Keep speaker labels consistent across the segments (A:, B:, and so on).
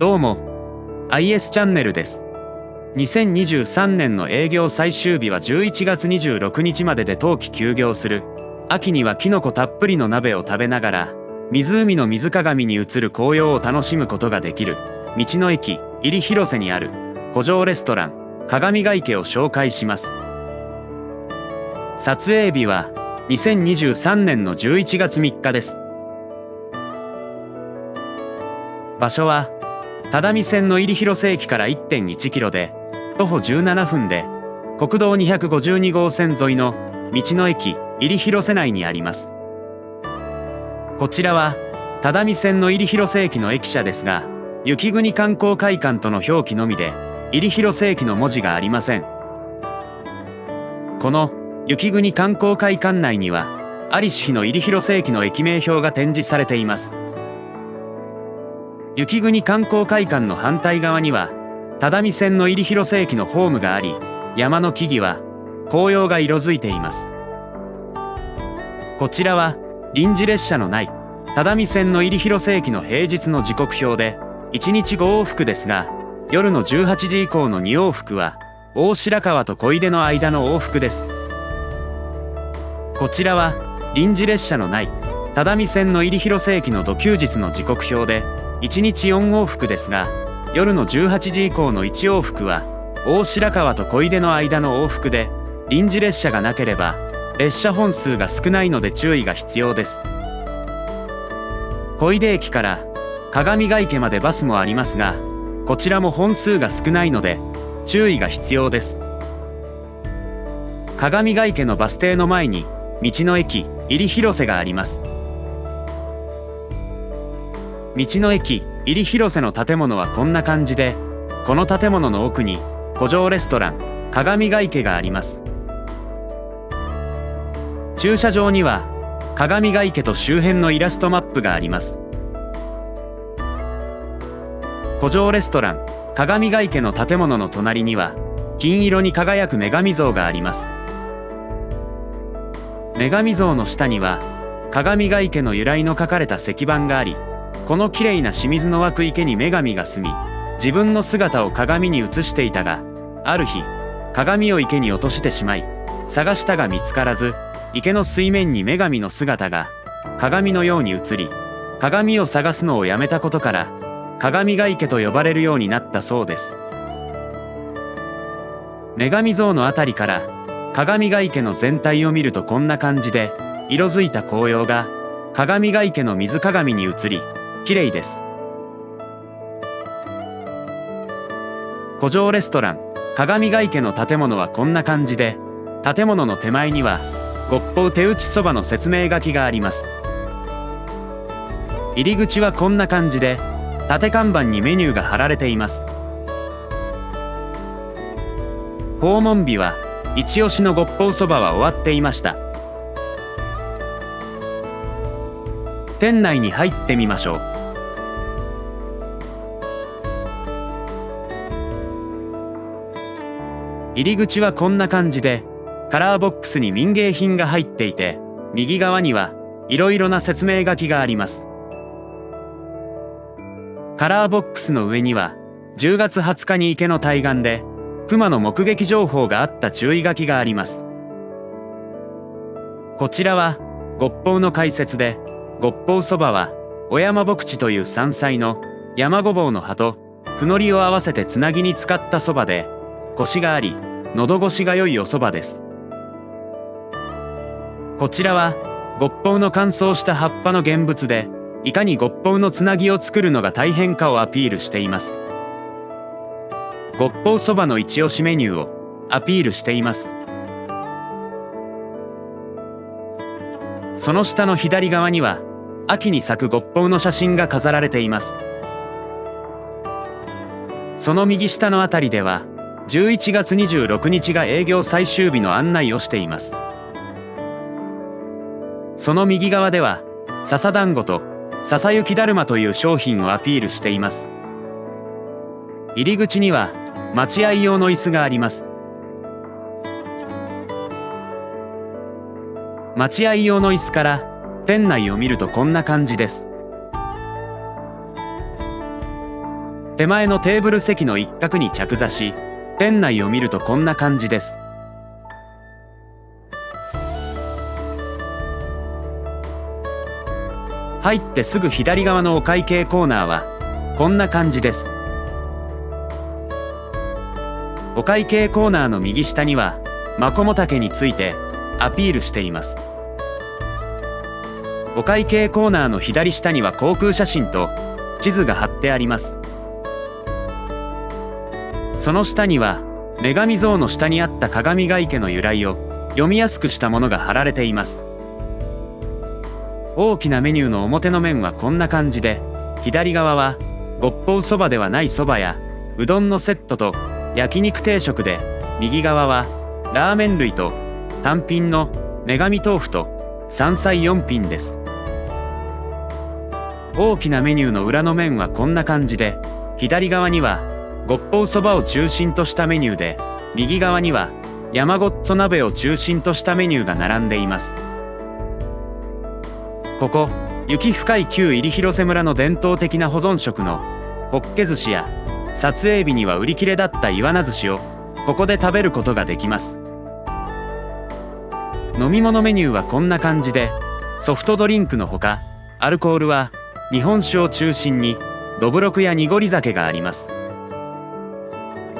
A: どうも、IS チャンネルです。2023年の営業最終日は11月26日までで冬季休業する。秋にはキノコたっぷりの鍋を食べながら、湖の水鏡に映る紅葉を楽しむことができる、道の駅、入広瀬にある、古城レストラン、鏡ヶ池を紹介します。撮影日は、2023年の11月3日です。場所は、只見線の入広瀬駅から 1.1 キロで、徒歩17分で、国道252号線沿いの道の駅入広瀬内にあります。こちらは、只見線の入広瀬駅の駅舎ですが、雪国観光会館との表記のみで、入広瀬駅の文字がありません。この雪国観光会館内には、在りし日の入広瀬駅の駅名標が展示されています。雪国観光会館の反対側には、只見線の入広瀬駅のホームがあり、山の木々は紅葉が色づいています。こちらは臨時列車のない只見線の入広瀬駅の平日の時刻表で、1日5往復ですが、夜の18時以降の2往復は大白川と小出の間の往復です。こちらは臨時列車のない只見線の入広瀬駅の土休日の時刻表で、1日4往復ですが、夜の18時以降の1往復は大白川と小出の間の往復で、臨時列車がなければ列車本数が少ないので注意が必要です。小出駅から鏡ヶ池までバスもありますが、こちらも本数が少ないので注意が必要です。鏡ヶ池のバス停の前に道の駅入広瀬があります。道の駅入広瀬の建物はこんな感じで、この建物の奥に古城レストラン鏡ヶ池があります。駐車場には鏡ヶ池と周辺のイラストマップがあります。古城レストラン鏡ヶ池の建物の隣には金色に輝く女神像があります。女神像の下には鏡ヶ池の由来の書かれた石板があり、このきれいな清水の湧く池に女神が住み、自分の姿を鏡に映していたが、ある日鏡を池に落としてしまい、探したが見つからず、池の水面に女神の姿が鏡のように映り、鏡を探すのをやめたことから鏡ヶ池と呼ばれるようになったそうです。女神像のあたりから鏡ヶ池の全体を見るとこんな感じで、色づいた紅葉が鏡ヶ池の水鏡に映り、綺麗です。古城レストラン鏡ヶ池の建物はこんな感じで、建物の手前にはごっぽう手打ちそばの説明書きがあります。入り口はこんな感じで、縦看板にメニューが貼られています。訪問日は一押しのごっぽうそばは終わっていました。店内に入ってみましょう。入り口はこんな感じで、カラーボックスに民芸品が入っていて、右側にはいろいろな説明書きがあります。カラーボックスの上には、10月20日に池の対岸で熊の目撃情報があった注意書きがあります。こちらはごっぽうの解説で、ごっぽうそばはお山牧地という山菜の山ごぼうの葉とふのりを合わせてつなぎに使ったそばで、コシがあり喉越しが良いおそばです。こちらはごっぽうの乾燥した葉っぱの現物で、いかにごっぽうのつなぎを作るのが大変かをアピールしています。ごっぽうそばの一押しメニューをアピールしています。その下の左側には秋に咲くごっぽうの写真が飾られています。その右下のあたりでは11月26日が営業最終日の案内をしています。その右側では笹団子と笹雪だるまという商品をアピールしています。入り口には待合用の椅子があります。待合用の椅子から店内を見るとこんな感じです。手前のテーブル席の一角に着座し、店内を見るとこんな感じです。入ってすぐ左側のお会計コーナーはこんな感じです。お会計コーナーの右下にはマコモタケについてアピールしています。お会計コーナーの左下には航空写真と地図が貼ってあります。その下には女神像の下にあった鏡ヶ池の由来を読みやすくしたものが貼られています。大きなメニューの表の面はこんな感じで、左側はごっぽうそばではないそばやうどんのセットと焼肉定食で、右側はラーメン類と単品の女神豆腐と山菜4品です。大きなメニューの裏の面はこんな感じで、左側にはごっぽうそばを中心としたメニューで、右側には山ごっつ鍋を中心としたメニューが並んでいます。ここ雪深い旧入広瀬村の伝統的な保存食のホッケ寿司や撮影日には売り切れだったイワナ寿司をここで食べることができます。飲み物メニューはこんな感じで、ソフトドリンクのほかアルコールは日本酒を中心にどぶろくや濁り酒があります。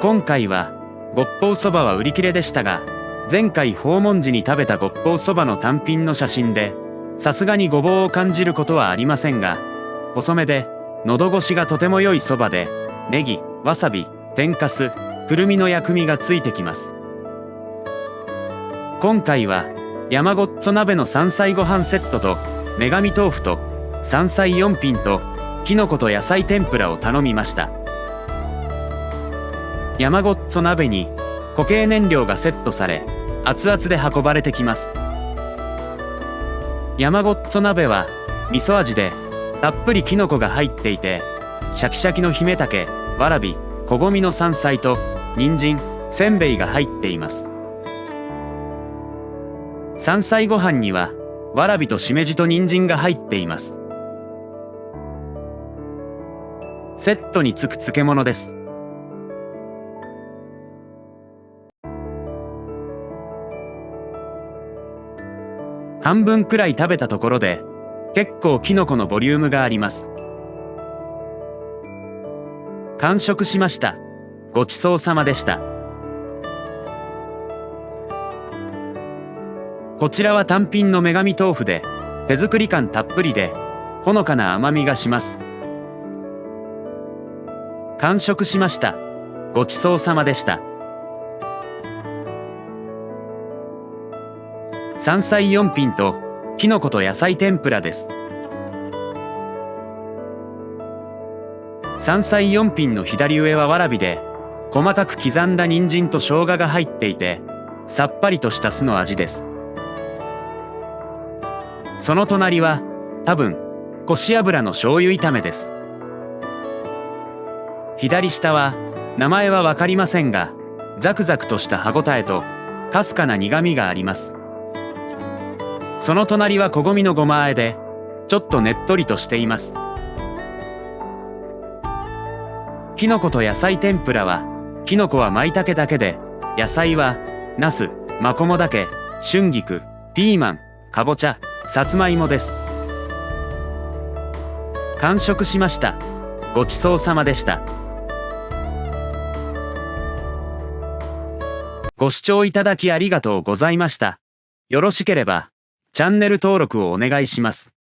A: 今回はごっぽうそばは売り切れでしたが、前回訪問時に食べたごっぽうそばの単品の写真でさすがにごぼうを感じることはありませんが、細めで喉越しがとても良いそばで、ネギ、わさび、天かす、くるみの薬味がついてきます。今回は山ごっつ鍋の山菜ご飯セットと女神豆腐と山菜4品ときのこと野菜天ぷらを頼みました。山ごっつ鍋に固形燃料がセットされ、熱々で運ばれてきます。山ごっつ鍋は味噌味でたっぷりきのこが入っていて、シャキシャキの姫茸、わらび、こごみの山菜と人参、せんべいが入っています。山菜ご飯にはわらびとしめじと人参が入っています。セットにつく漬物です。半分くらい食べたところで結構きのこのボリュームがあります。完食しました。ごちそうさまでした。こちらは単品の女神豆腐で、手作り感たっぷりでほのかな甘みがします。完食しました。ごちそうさまでした。山菜4品ときのこと野菜天ぷらです。山菜4品の左上はわらびで、細かく刻んだ人参と生姜が入っていて、さっぱりとした酢の味です。その隣は多分こし油の醤油炒めです。左下は名前は分かりませんが、ザクザクとした歯ごたえとかすかな苦みがあります。その隣はこごみのごま和えで、ちょっとねっとりとしています。きのこと野菜天ぷらは、きのこは舞茸だけで、野菜はナス、マコモダケ、春菊、ピーマン、かぼちゃ、さつまいもです。完食しました。ごちそうさまでした。ご視聴いただきありがとうございました。よろしければチャンネル登録をお願いします。